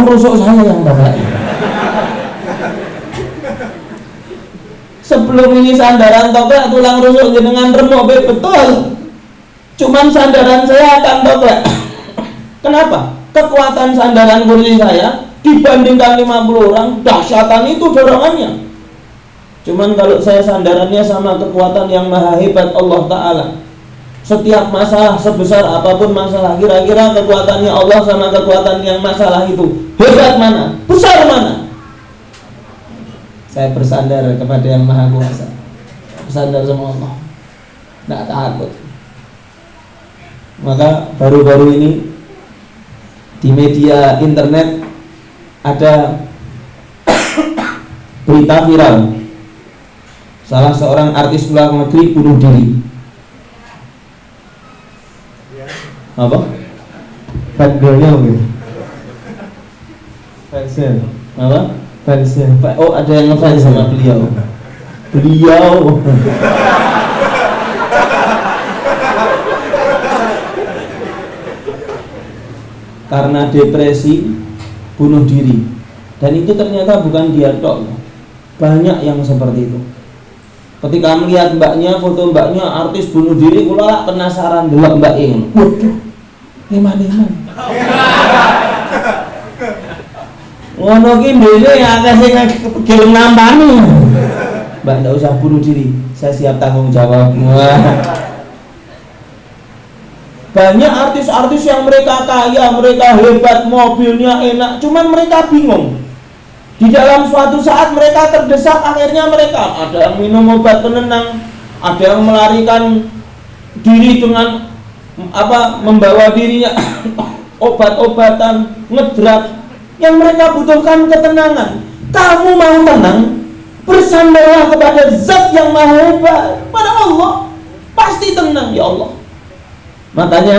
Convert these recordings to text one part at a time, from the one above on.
tulang rusuk saya yang bapak. Sebelum ini sandaran toprak, tulang rusuk jenengan remuk betul. Cuman sandaran saya akan toprak. Kenapa? Kekuatan sandaran kursi saya dibandingkan 50 orang, dahsyatan itu dorongannya. Cuman kalau saya sandarannya sama kekuatan yang maha hebat Allah Ta'ala, setiap masalah sebesar apapun masalah, kira-kira kekuatannya Allah sama kekuatan yang masalah itu hebat mana? Besar mana? Saya bersandar kepada yang maha kuasa, bersandar sama Allah, tidak takut. Maka baru-baru ini di media internet ada berita viral salah seorang artis luar negeri bunuh diri. Apa? Fangirlnya gitu. Fansnya. Apa? Fansnya. Oh, ada yang ngefans sama beliau. Beliau. Karena depresi bunuh diri. Dan itu ternyata bukan dia tok. Banyak yang seperti itu. Ketika melihat mbaknya, foto mbaknya artis bunuh diri, kula penasaran delok mbak ini. Waduh, eman-eman. Ngono ki dhewe akeh sing gelem nampani. Mbak ndak usah bunuh diri, saya siap tanggung jawab. Banyak artis-artis yang mereka kaya, mereka hebat, mobilnya enak, cuman mereka bingung. Di dalam suatu saat mereka terdesak, akhirnya mereka ada yang minum obat penenang, ada yang melarikan diri dengan membawa dirinya obat-obatan, ngedrak. Yang mereka butuhkan ketenangan. Kamu mau tenang, bersandarlah kepada Zat yang maha hebat, pada Allah, pasti tenang ya Allah. Makanya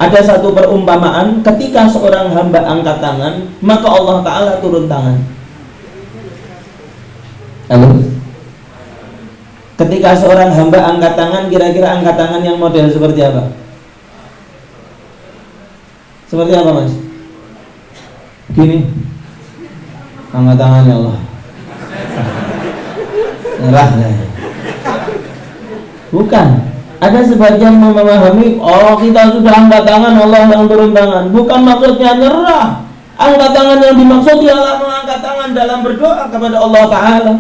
ada satu perumpamaan, ketika seorang hamba angkat tangan, maka Allah Ta'ala turun tangan. Halo? Ketika seorang hamba angkat tangan, kira-kira angkat tangan yang model seperti apa? Seperti apa, Mas? Gini. Angkat tangan ya Allah. Nyerah ya. Bukan. Ada sebagian memahami, oh kita sudah angkat tangan, Allah yang turun tangan. Bukan maksudnya nyerah. Angkat tangan yang dimaksud ialah mengangkat tangan dalam berdoa kepada Allah Ta'ala.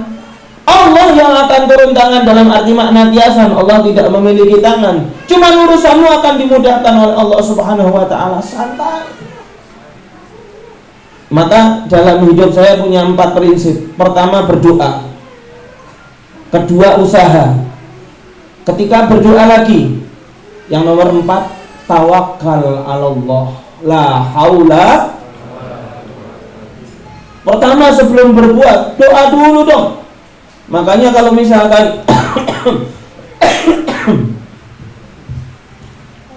Allah yang akan turun tangan dalam arti makna kiasan. Allah tidak memiliki tangan. Cuma urusanmu akan dimudahkan oleh Allah Subhanahu wa Ta'ala. Santai. Maka dalam hidup saya punya 4 prinsip. Pertama, berdoa. Kedua, usaha. Ketika berdoa lagi, yang nomor 4, tawakal 'alallah, la haula. Pertama sebelum berbuat, doa dulu dong. Makanya kalau misalkan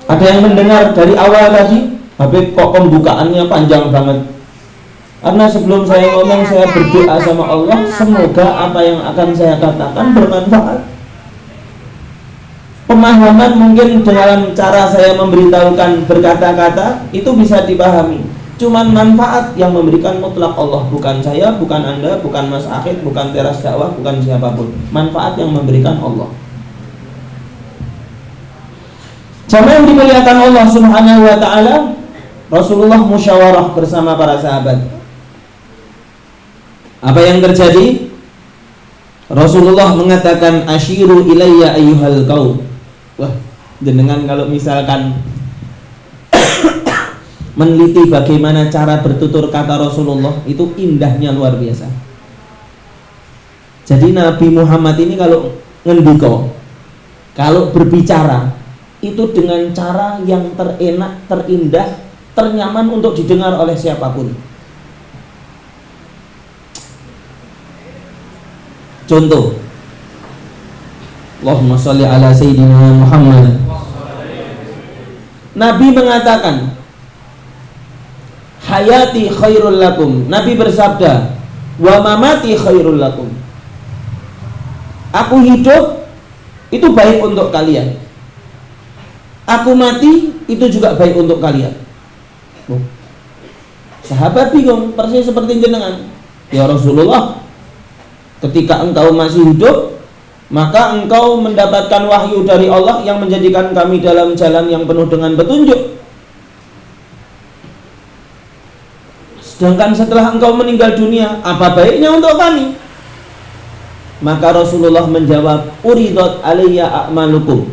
ada yang mendengar dari awal tadi, tapi kok pembukaannya panjang banget. Karena sebelum saya ngomong, saya berdoa sama Allah, semoga apa yang akan saya katakan bermanfaat. Pemahaman mungkin dalam cara saya memberitahukan berkata-kata itu bisa dipahami. Cuman manfaat yang memberikan mutlak Allah, bukan saya, bukan Anda, bukan Mas Akhid, bukan Teras Dakwah, bukan siapapun. Manfaat yang memberikan Allah. Jamaah yang dimuliakan Allah Subhanahu wa Ta'ala, Rasulullah musyawarah bersama para sahabat. Apa yang terjadi? Rasulullah mengatakan, asyiru ilayya ayyuhal qaum. Wah, jenengan kalau misalkan meneliti bagaimana cara bertutur kata Rasulullah, itu indahnya luar biasa. Jadi Nabi Muhammad ini kalau ngendiko, kalau berbicara itu dengan cara yang terenak, terindah, ternyaman untuk didengar oleh siapapun. Contoh, Allahumma sholli ala Sayyidina Muhammad. Nabi mengatakan, hayati khairul lakum. Nabi bersabda, wa mamati khairul lakum. Aku hidup itu baik untuk kalian. Aku mati itu juga baik untuk kalian. Sahabat bingung, persis seperti jenengan. Ya Rasulullah, ketika engkau masih hidup, maka engkau mendapatkan wahyu dari Allah yang menjadikan kami dalam jalan yang penuh dengan petunjuk. Sedangkan setelah engkau meninggal dunia, apa baiknya untuk kami? Maka Rasulullah menjawab, uridat alayya a'malukum,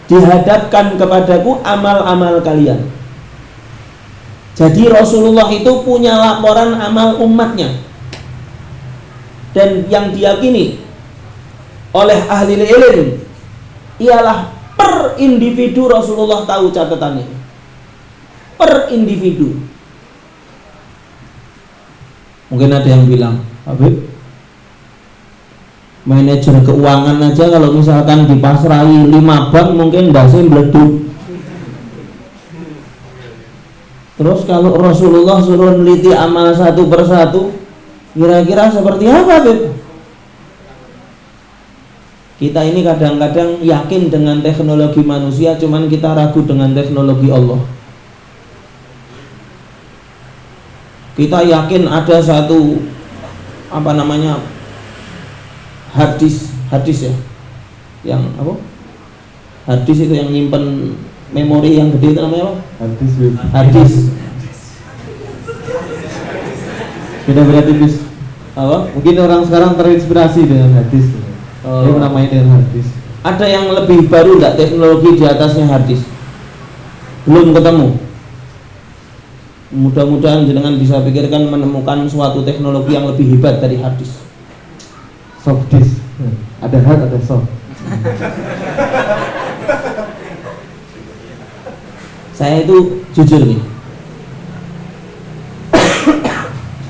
dihadapkan kepadaku amal-amal kalian. Jadi Rasulullah itu punya laporan amal umatnya, dan yang diyakini oleh ahli ilmu ialah per individu Rasulullah tahu catatannya, per individu. Mungkin ada yang bilang, Habib, manajer keuangan aja kalau misalkan dipasrahi 5 bank mungkin bahasanya meleduk. Terus kalau Rasulullah suruh neliti amal satu persatu, kira-kira seperti apa, Beb? Kita ini kadang-kadang yakin dengan teknologi manusia, cuman kita ragu dengan teknologi Allah. Kita yakin ada satu hadis ya, yang apa? Hadis itu yang nyimpen memori yang gede, itu namanya apa? Hadis. Beda-beda tipis. Apa? Mungkin orang sekarang terinspirasi dengan hadis. Dia menamai dengan hadis. Ada yang lebih baru enggak teknologi di atasnya hadis? Belum ketemu. Mudah-mudahan jenengan bisa pikirkan menemukan suatu teknologi yang lebih hebat dari hadis. Soft disk. Ada hard, ada soft. Saya itu jujur nih,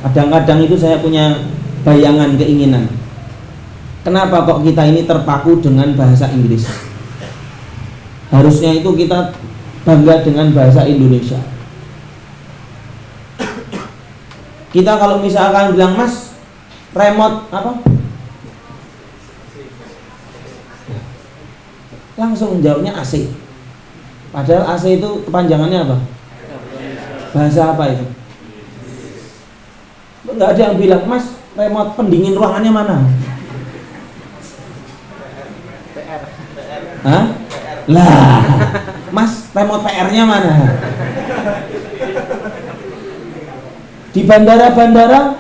kadang-kadang itu saya punya bayangan, keinginan, kenapa kok kita ini terpaku dengan bahasa Inggris? Harusnya itu kita bangga dengan bahasa Indonesia. Kita kalau misalkan bilang, Mas, remote apa? Langsung jawabnya AC. Padahal AC itu kepanjangannya apa? Bahasa apa itu? Enggak ada yang bilang, Mas, remote pendingin ruangannya mana? PR. Hah? Lah, Mas, remote PR-nya mana? Di bandara-bandara,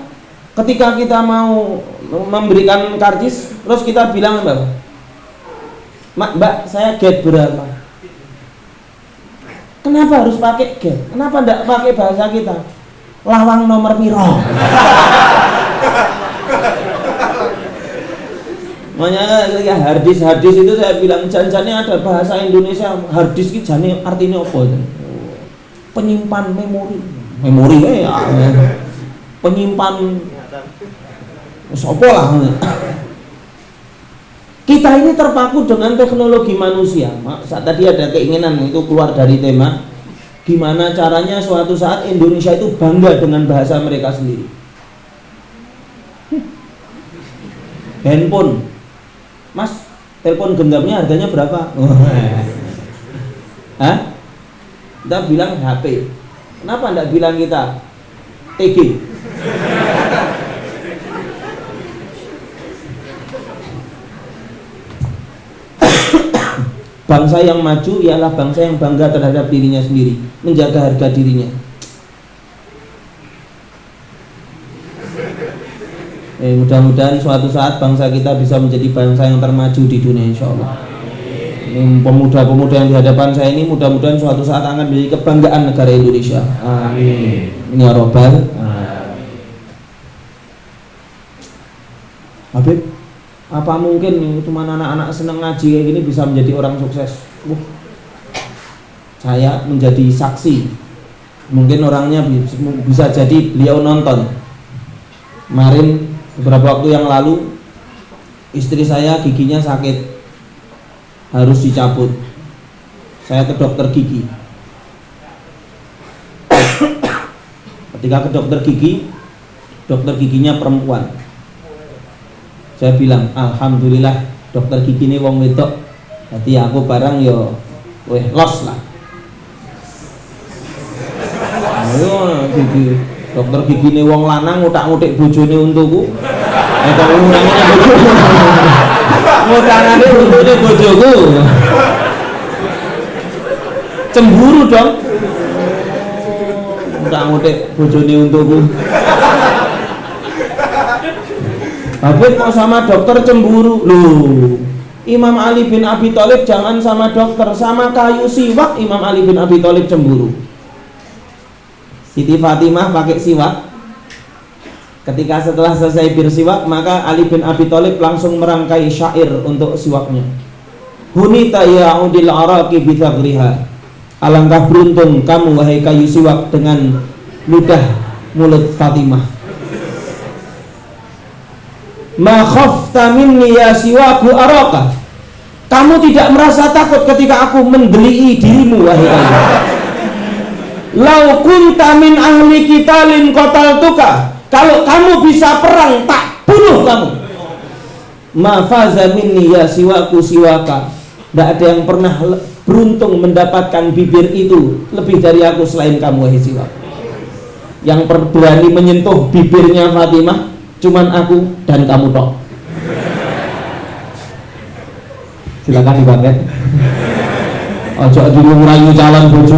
ketika kita mau memberikan karcis, terus kita bilang, Mbak, saya gate berapa? Kenapa harus pakai gate? Kenapa enggak pakai bahasa kita? Lawang nomor piro? Makanya ketika harddisk itu saya bilang, janjinya ada bahasa Indonesia. Harddisk itu jane artinya apa itu? Penyimpan memori ya. Penyimpan apa lah. Kita ini terpaku dengan teknologi manusia. Saat tadi ada keinginan itu keluar dari tema, gimana caranya suatu saat Indonesia itu bangga dengan bahasa mereka sendiri. Handphone, Mas, telepon genggamnya harganya berapa? Hah? Kita bilang HP. Kenapa enggak bilang kita TG? Bangsa yang maju ialah bangsa yang bangga terhadap dirinya sendiri, menjaga harga dirinya. Mudah-mudahan suatu saat bangsa kita bisa menjadi bangsa yang termaju di dunia, insya Allah. Pemuda-pemuda yang di hadapan saya ini mudah-mudahan suatu saat akan menjadi kebanggaan negara Indonesia. Amin. Ya Robbal. Habib, apa mungkin cuma anak-anak senang ngaji kayak gini bisa menjadi orang sukses? Saya menjadi saksi. Mungkin orangnya bisa jadi beliau nonton. Kemarin beberapa waktu yang lalu istri saya giginya sakit, harus dicabut. Saya ke dokter gigi. Ketika ke dokter giginya perempuan. Saya bilang, alhamdulillah dokter gigi ini wong wedok. Jadi aku barang yo los lah. Ayo gigi. Dokter gigi ini wong lanang ngutak-ngutik bojone untukku. Kok ngurangnya bojoku. Ngutangane untune bojoku. Cemburu dong. Ngutak-ngutik bojone untukku. Habib kok sama dokter cemburu? Loh, Imam Ali bin Abi Thalib jangan sama dokter, sama kayu siwak Imam Ali bin Abi Thalib cemburu. Siti Fatimah pakai siwak. Ketika setelah selesai bersiwak, maka Ali bin Abi Thalib langsung merangkai syair untuk siwaknya. Hunita ya'udil araqi bithagriha. Alangkah beruntung kamu wahai kayu siwak dengan ludah mulut Fatimah. Ma khafta minni ya siwaku araka. Kamu tidak merasa takut ketika aku menggelii dirimu wahai kayu. Lau kunta min ahli qitalin qataltuka. Kalau kamu bisa perang, tak bunuh kamu. Ma faza minni ya siwaku siwaka. Tidak ada yang pernah beruntung mendapatkan bibir itu lebih dari aku selain kamu wahai siwak. Yang berani menyentuh bibirnya Fatimah cuman aku dan kamu tok. Silakan dipakai. Ojo dulu ngerayu calon bojo.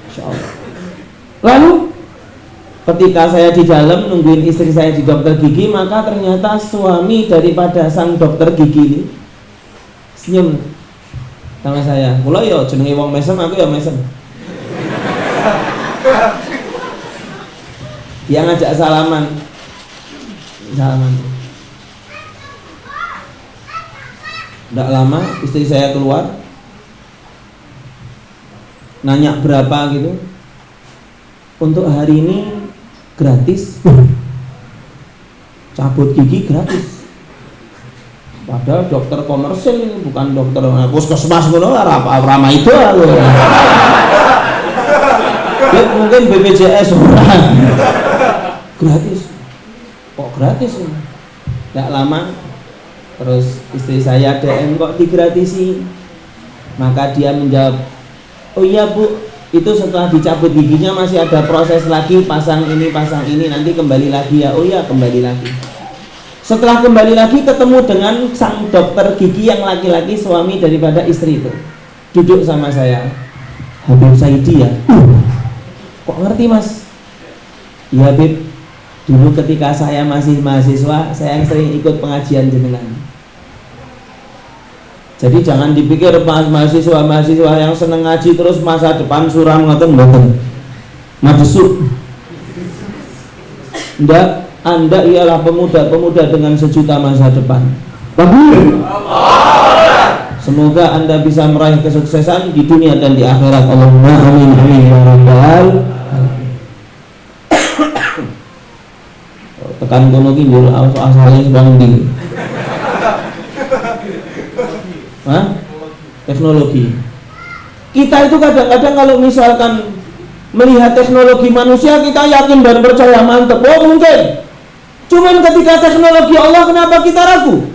Insyaallah. Lalu ketika saya di dalam nungguin istri saya di dokter gigi, maka ternyata suami daripada sang dokter gigi ini senyum sama saya. Mula yo jenenge wong mesem, aku ya mesem. Dia ngajak salaman. Tidak lama istri saya keluar, nanya berapa gitu. Untuk hari ini gratis, cabut gigi gratis. Padahal dokter komersil ini, bukan dokter puskesmas ngono lah, ramah itu loh. Mungkin BPJS orang. Gratis. Kok gratis ini? Tidak lama terus istri saya DM, kok digratisi? Maka dia menjawab, oh iya bu, itu setelah dicabut giginya masih ada proses lagi, pasang ini nanti kembali lagi ya. Oh iya, kembali lagi. Setelah kembali lagi ketemu dengan sang dokter gigi yang laki-laki, suami daripada istri itu, duduk sama saya. Habib Saidi ya? Kok ngerti mas? Ya Habib, dulu ketika saya masih mahasiswa, saya yang sering ikut pengajian jenengan. Jadi jangan dipikir mahasiswa yang seneng ngaji terus masa depan suram ngoten mboten. Madesuk. Ndak, Anda ialah pemuda-pemuda dengan sejuta masa depan. Semoga Anda bisa meraih kesuksesan di dunia dan di akhirat. Allahumma amin amin ya rabbal alamin. Tekan kono ki lho asale sebang ndi. Hah? Teknologi. Kita itu kadang-kadang kalau misalkan melihat teknologi manusia, kita yakin dan percaya mantep. Oh mungkin. Cuman ketika teknologi Allah, kenapa kita ragu?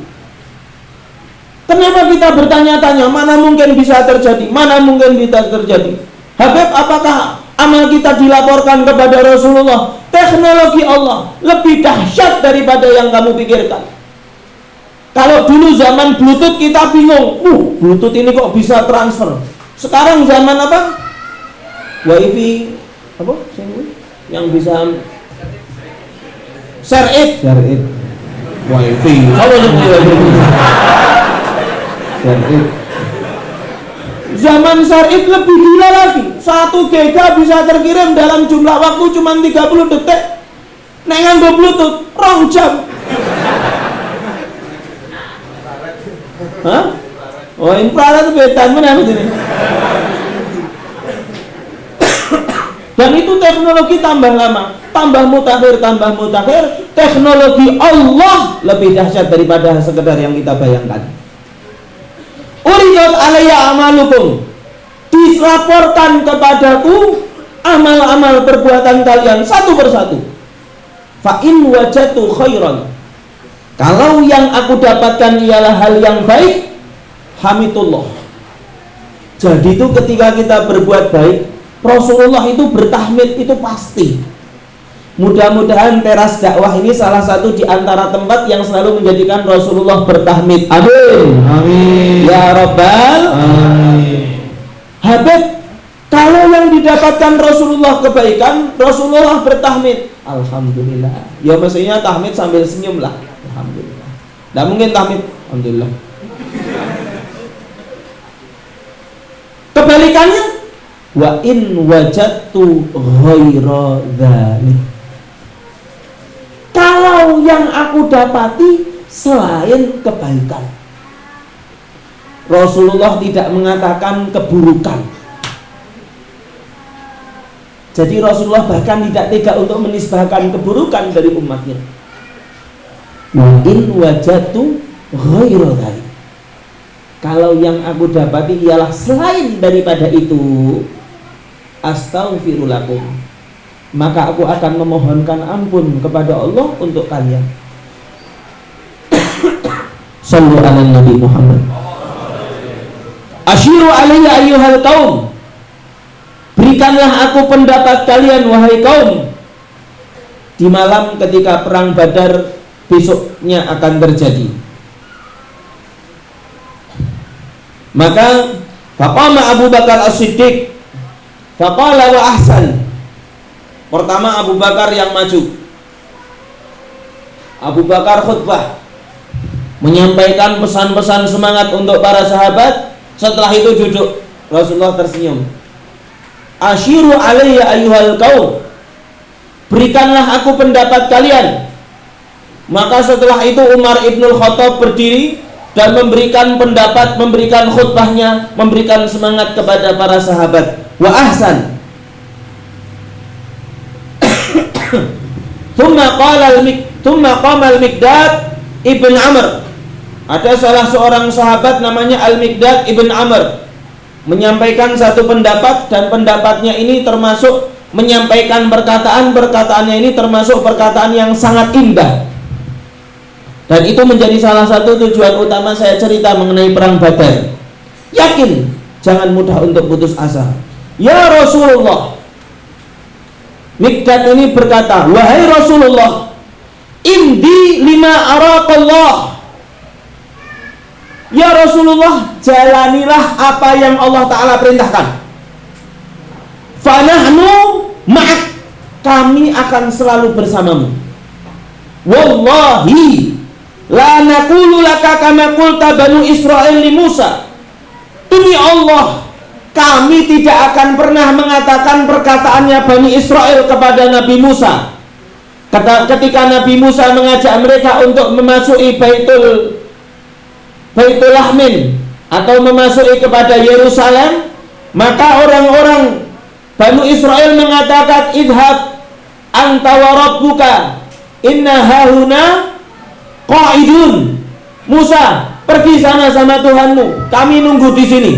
Kenapa kita bertanya-tanya, mana mungkin bisa terjadi, mana mungkin bisa terjadi? Habib, apakah amal kita dilaporkan kepada Rasulullah? Teknologi Allah lebih dahsyat daripada yang kamu pikirkan. Kalau dulu zaman Bluetooth kita bingung, Bluetooth ini kok bisa transfer. Sekarang zaman apa? WiFi, apa? Yang bisa share it. WiFi. Zaman share it lebih gila lagi. 1 giga bisa terkirim dalam jumlah waktu cuma 30 detik. Nek nganggo Bluetooth 2 jam. Hah? Oh, infrared beda mana ini? Dan itu teknologi tambah lama, tambah mutakhir. Teknologi Allah lebih dahsyat daripada sekedar yang kita bayangkan. Uriyat alayya amalukum, dilaporkan kepadaku amal-amal perbuatan kalian satu persatu. Fa in wajatu khairan, kalau yang aku dapatkan ialah hal yang baik, hamidullah. Jadi itu ketika kita berbuat baik, Rasulullah itu bertahmid itu pasti. Mudah-mudahan teras dakwah ini salah satu di antara tempat yang selalu menjadikan Rasulullah bertahmid. Amin. Amin. Ya Rabbal. Amin. Habib, kalau yang didapatkan Rasulullah kebaikan, Rasulullah bertahmid. Alhamdulillah. Ya maksudnya tahmid sambil senyum lah. Alhamdulillah. Tidak mungkin tahmid. Alhamdulillah. Kebalikannya, wa in wajadtu ghaira dzalik. Kalau yang aku dapati selain kebaikan, Rasulullah tidak mengatakan keburukan. Jadi Rasulullah bahkan tidak tega untuk menisbahkan keburukan dari umatnya. Wa in wajadtu ghaira dzalik. Kalau yang aku dapati ialah selain daripada itu, astaghfirulakum, maka aku akan memohonkan ampun kepada Allah untuk kalian. Sallu ala Nabi Muhammad. Asyiru alayya ayyuhal qaum, berikanlah aku pendapat kalian wahai kaum, di malam ketika perang Badar besoknya akan terjadi. Maka faqama Abu Bakar As-Siddiq faqala wa ahsan. Pertama Abu Bakar yang maju. Abu Bakar khutbah, menyampaikan pesan-pesan semangat untuk para sahabat. Setelah itu duduk. Rasulullah tersenyum. Asyiru alayya ayyuhal qaum, berikanlah aku pendapat kalian. Maka setelah itu Umar Ibnul Khattab berdiri dan memberikan pendapat, memberikan khutbahnya, memberikan semangat kepada para sahabat. Wa ahsan. Thumma qama al-Miqdad ibn Amr. Ada salah seorang sahabat namanya Al-Miqdad ibn Amr, menyampaikan satu pendapat, dan pendapatnya ini termasuk menyampaikan perkataannya ini termasuk perkataan yang sangat indah. Dan itu menjadi salah satu tujuan utama saya cerita mengenai perang Badar. Yakin, jangan mudah untuk putus asa. Ya Rasulullah, Miqdad ini berkata, wahai Rasulullah, indi lima araqallah. Ya Rasulullah, jalanilah apa yang Allah Ta'ala perintahkan. Fanahnu ma'ak, kami akan selalu bersamamu. Wallahi la naqulu laka kama qulta Banu Israil li Musa. Demi Allah, kami tidak akan pernah mengatakan perkataannya Bani Israel kepada Nabi Musa. Ketika Nabi Musa mengajak mereka untuk memasuki Baitul Lahmin atau memasuki kepada Yerusalem, maka orang-orang Bani Israel mengatakan, idhab anta wa rabbuka inna hahuna qa'idun. Musa, pergi sana sama Tuhanmu, kami nunggu di sini.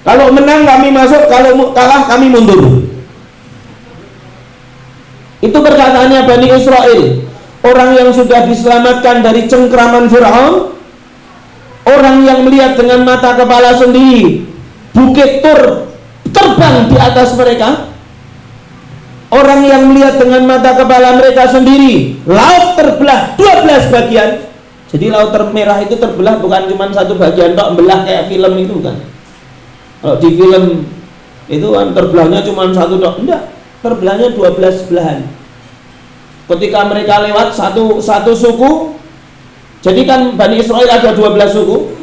Kalau menang kami masuk, kalau kalah kami mundur. Itu perkataannya Bani Israel, orang yang sudah diselamatkan dari cengkraman Fir'aun, orang yang melihat dengan mata kepala sendiri bukit Tur terbang di atas mereka, orang yang melihat dengan mata kepala mereka sendiri laut terbelah 12 bagian. Jadi laut merah itu terbelah bukan cuma satu bagian tok, belah kayak film itu kan. Kalau di film itu kan terbelahnya cuma satu tok, enggak, terbelahnya 12 belahan. Ketika mereka lewat satu suku, jadi kan Bani Israel ada 12 suku,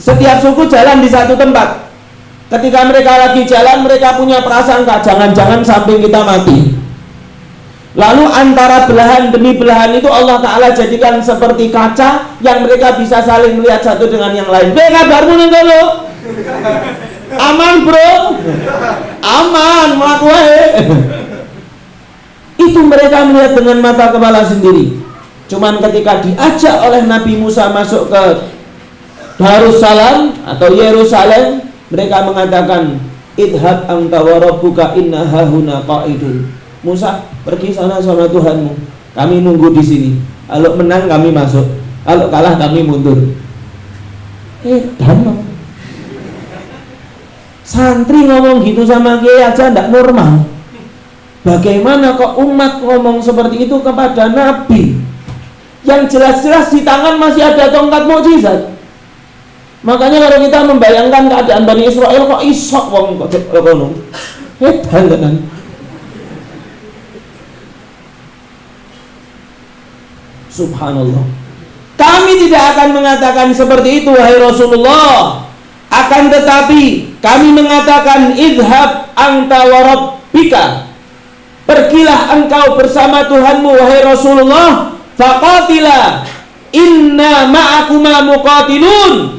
setiap suku jalan di satu tempat. Ketika mereka lagi jalan, mereka punya prasangka, jangan-jangan samping kita mati. Lalu antara belahan demi belahan itu Allah Ta'ala jadikan seperti kaca yang mereka bisa saling melihat satu dengan yang lain. Be, kabarmu nih dulu? Aman bro? Aman, melaku wae. Itu mereka melihat dengan mata kepala sendiri. Cuman ketika diajak oleh Nabi Musa masuk ke Darussalam atau Yerusalem, mereka mengatakan, idhab anta wa rabbuka inna hahuna qa'idun. Musa, pergi sana sama Tuhanmu, kami nunggu di sini. Kalau menang kami masuk, kalau kalah kami mundur. Damai. Santri ngomong gitu sama kiai aja ndak normal. Bagaimana kok umat ngomong seperti itu kepada Nabi yang jelas-jelas di tangan masih ada tongkat mukjizat? Makanya kalau kita membayangkan keadaan Bani Israel, kok isok wong kok ngono. Hedan tenan. Subhanallah. Kami tidak akan mengatakan seperti itu wahai Rasulullah. Akan tetapi kami mengatakan idhab anta wa rabbika. Pergilah engkau bersama Tuhanmu wahai Rasulullah, faqatila inna ma'akuma muqatilun.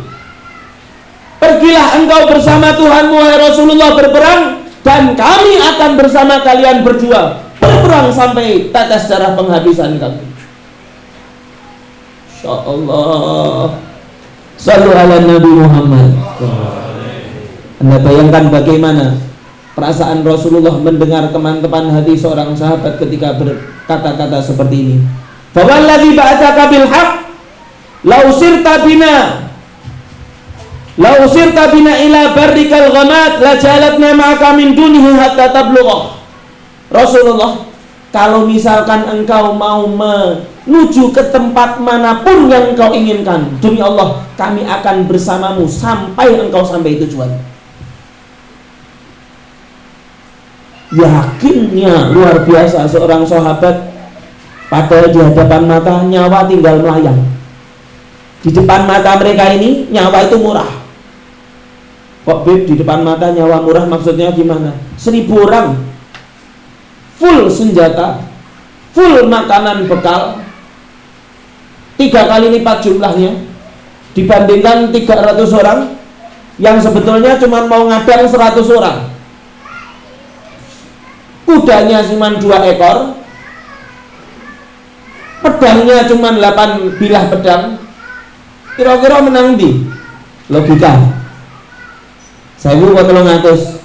Pergilah engkau bersama Tuhanmu wahai Rasulullah berperang, dan kami akan bersama kalian berjuang berperang sampai tetes darah penghabisan kami. Insyaallah. Sallu ala Nabi Muhammad. Anda bayangkan bagaimana perasaan Rasulullah mendengar teman-teman hati seorang sahabat ketika berkata-kata seperti ini. Fawalladzi ba'atsaka bil haqq la usirta bina ila barrikal ghamat la jalatna ma'aka min dunihi hatta tablugha. Rasulullah, kalau misalkan engkau mau menuju ke tempat manapun yang engkau inginkan, demi Allah kami akan bersamamu sampai engkau sampai tujuan. Yakinnya luar biasa seorang sahabat, padahal di hadapan mata nyawa tinggal melayang. Di depan mata mereka ini nyawa itu murah. Kok Beb, di depan mata nyawa murah maksudnya gimana? 1000 orang full senjata, full makanan bekal, 3 kali lipat jumlahnya dibandingkan 300 orang yang sebetulnya cuma mau ngadang 100 orang. Kudanya cuma 2 ekor, pedangnya cuma 8 bilah pedang. Kira-kira menang di logika 1000 kok 300.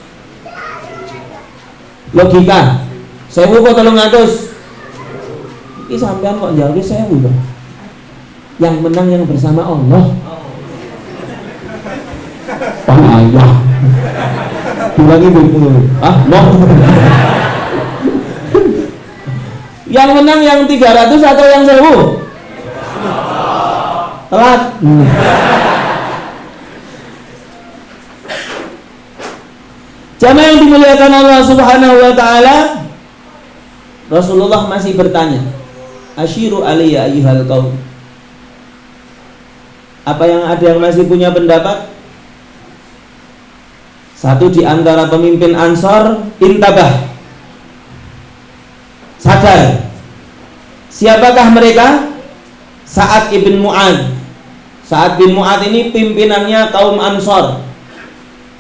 Logika 1000 kok 300. Ini sampean kok jawabnya 1000 Bang. Yang menang yang bersama Allah. Ayah. Diulangi betul. No. Yang menang yang 300 atau yang 1000? Telat. Jamaah yang dimuliakan Allah Subhanahu wa taala, Rasulullah masih bertanya, "Asyiru alayya ayyuhal qaum." Apa yang ada yang masih punya pendapat? Satu di antara pemimpin Ansor intabah, sadar. Siapakah mereka? Sa'ad ibn Mu'ad. Sa'ad bin Mu'ad ini pimpinannya kaum Ansor.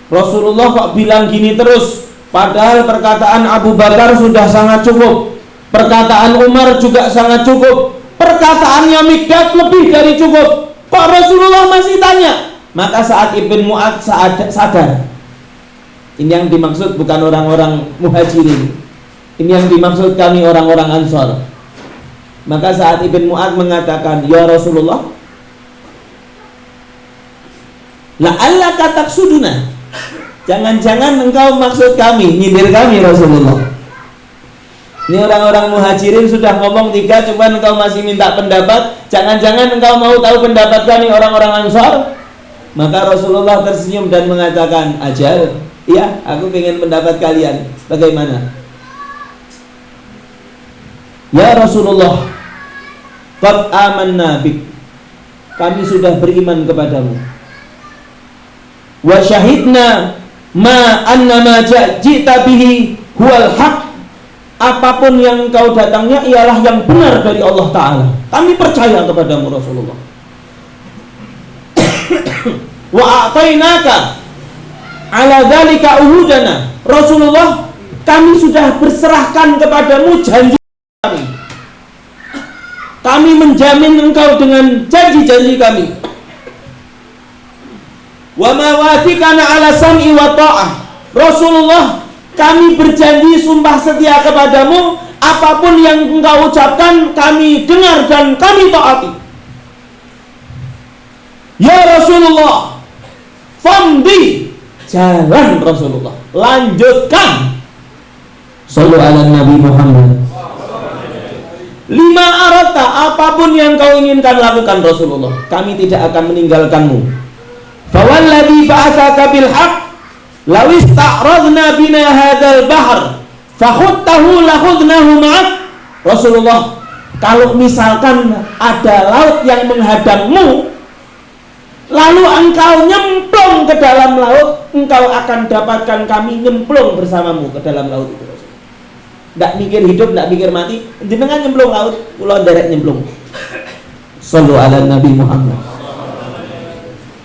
Rasulullah kok bilang gini terus, padahal perkataan Abu Bakar sudah sangat cukup, perkataan Umar juga sangat cukup, perkataannya Mikdad lebih dari cukup. Kok Rasulullah masih tanya? Maka Sa'ad ibn Mu'ad sadar. Ini yang dimaksud bukan orang-orang Muhajirin, ini yang dimaksud kami orang-orang Ansor. Maka Sa'ad ibn Mu'ad mengatakan, "Ya Rasulullah, la'allaka taqsuduna." Jangan-jangan engkau maksud kami, nyindir kami Rasulullah. Ini orang-orang Muhajirin sudah ngomong 3, cuman engkau masih minta pendapat. Jangan-jangan engkau mau tahu pendapat kami orang-orang Ansor? Maka Rasulullah tersenyum dan mengatakan, "Ajal, iya, aku ingin pendapat kalian. Bagaimana?" "Ya Rasulullah, qad amanna bik." Kami sudah beriman kepadamu. "Wa syahidna ma annama ji'ta bihi huwal haq." Apapun yang kau datangnya ialah yang benar dari Allah Ta'ala. Kami percaya kepadamu Rasulullah. "Wa a'tainaka ala dzalika uhudana." Rasulullah, kami sudah berserahkan kepadamu janji kami. Kami menjamin engkau dengan janji-janji kami. "Wa ma wathikana ala sam'i wa ta'ah." Rasulullah, kami berjanji sumpah setia kepadamu, apapun yang engkau ucapkan kami dengar dan kami taati. "Ya Rasulullah, famdi jalan Rasulullah. Lanjutkan. Shallu ala Nabi Muhammad. Lima arata, apapun yang kau inginkan lakukan Rasulullah, kami tidak akan meninggalkanmu. Fawalladzi ba'atsaka bil haqq law ista'radna bina hadzal bahr fakhuttahu lakhudnahu ma'ak. Rasulullah, kalau misalkan ada laut yang menghadangmu, lalu engkau nyemplung ke dalam laut, engkau akan dapatkan kami nyemplung bersamamu ke dalam laut itu. Nggak mikir hidup, nggak mikir mati, jenengan nyemplung laut, kula derek nyemplung. Shallu ala Nabi Muhammad.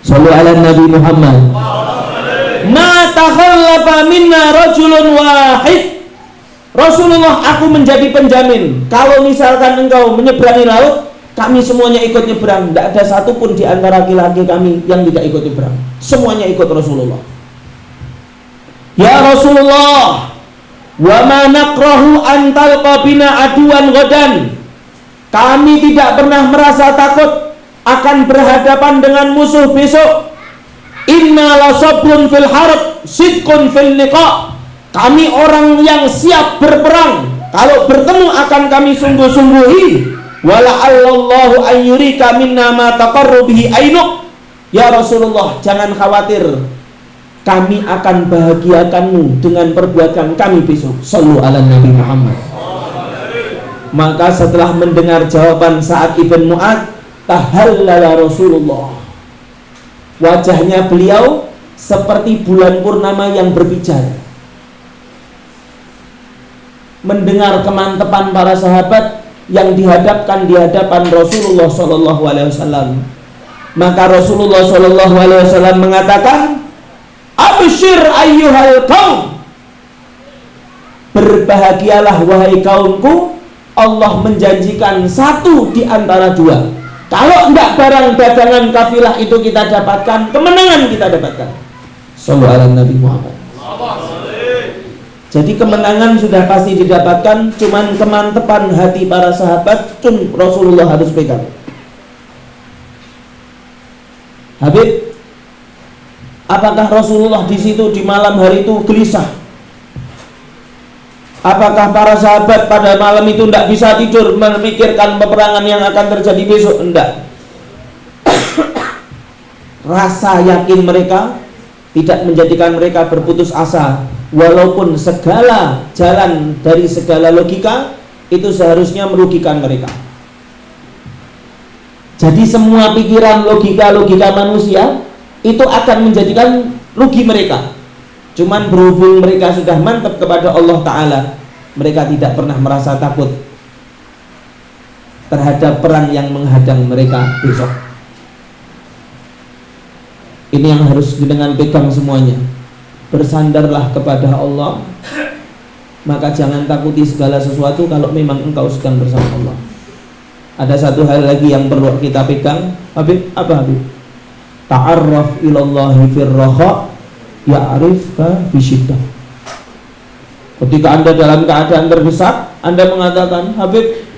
Shallu ala Nabi Muhammad. Ma takhallafa minna rajulun wahid. Rasulullah, aku menjadi penjamin, kalau misalkan engkau menyeberangi laut, kami semuanya ikut nyebrang. Tidak ada satupun di antara laki-laki kami yang tidak ikut nyebrang. Semuanya ikut Rasulullah. Ya Rasulullah, wa ma nakrahu an talqa bina aduan ghadan. Kami tidak pernah merasa takut akan berhadapan dengan musuh besok. Inna la sabrun fil harb, sidqun fil liqa. Kami orang yang siap berperang. Kalau bertemu akan kami sungguh-sungguhi. Wala'allallahu ayyurika minna ma taqarru bihi ainuk. Ya Rasulullah, jangan khawatir, kami akan bahagiakanmu dengan perbuatan kami besok. Shallu ala Nabi Muhammad. Maka setelah mendengar jawaban Sa'ad ibn Mu'adz, tahallala Rasulullah. Wajahnya beliau seperti bulan purnama yang berbicara. Mendengar kemantepan para sahabat yang dihadapkan di hadapan Rasulullah Shallallahu Alaihi Wasallam, maka Rasulullah Shallallahu Alaihi Wasallam mengatakan, Abshir ayyuhal kaum, berbahagialah wahai kaumku, Allah menjanjikan satu di antara dua. Kalau tidak barang dagangan kafilah itu kita dapatkan, kemenangan kita dapatkan. Shallu ala Nabi Muhammad. Jadi kemenangan sudah pasti didapatkan, cuman kemantepan hati para sahabat Rasulullah harus pegang. Habib, apakah Rasulullah di situ di malam hari itu gelisah? Apakah para sahabat pada malam itu tidak bisa tidur memikirkan peperangan yang akan terjadi besok? Tidak. Rasa yakin mereka tidak menjadikan mereka berputus asa. Walaupun segala jalan dari segala logika itu seharusnya merugikan mereka. Jadi semua pikiran logika manusia itu akan menjadikan rugi mereka. Cuman berhubung mereka sudah mantap kepada Allah Ta'ala, mereka tidak pernah merasa takut terhadap perang yang menghadang mereka besok. Ini yang harus dengan pegang semuanya. Bersandarlah kepada Allah, maka jangan takuti segala sesuatu kalau memang engkau sedang bersama Allah. Ada satu hal lagi yang perlu kita pegang, Habib. Apa Habib? Ta'arraf ilallahi firraha ya'rifka fisyiddah. Ketika Anda dalam keadaan terdesak, Anda mengatakan, Habib,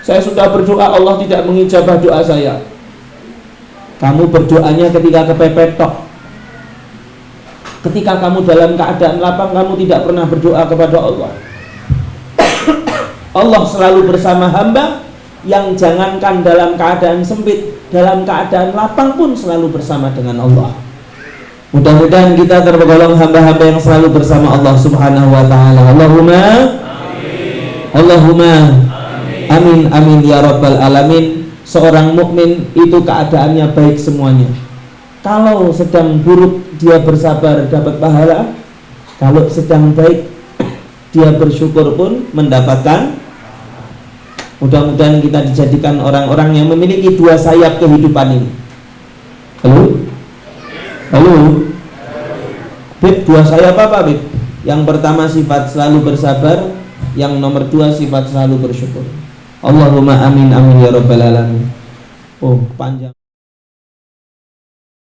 saya sudah berdoa, Allah tidak mengijabah doa saya. Kamu berdoanya ketika kepepet tok. Ketika kamu dalam keadaan lapang, kamu tidak pernah berdoa kepada Allah. Allah selalu bersama hamba yang jangankan dalam keadaan sempit, dalam keadaan lapang pun selalu bersama dengan Allah. Mudah-mudahan kita tergolong hamba-hamba yang selalu bersama Allah Subhanahu wa Ta'ala. Allahumma amin. Allahumma amin. Amin ya rabbal alamin. Seorang mukmin itu keadaannya baik semuanya. Kalau sedang buruk dia bersabar dapat pahala, kalau sedang baik dia bersyukur pun mendapatkan. Mudah-mudahan kita dijadikan orang-orang yang memiliki dua sayap kehidupan ini. Halo Bib, dua sayap apa Bib? Yang pertama sifat selalu bersabar, yang nomor dua sifat selalu bersyukur. Allahumma amin amin ya rabbal alamin. Oh panjang.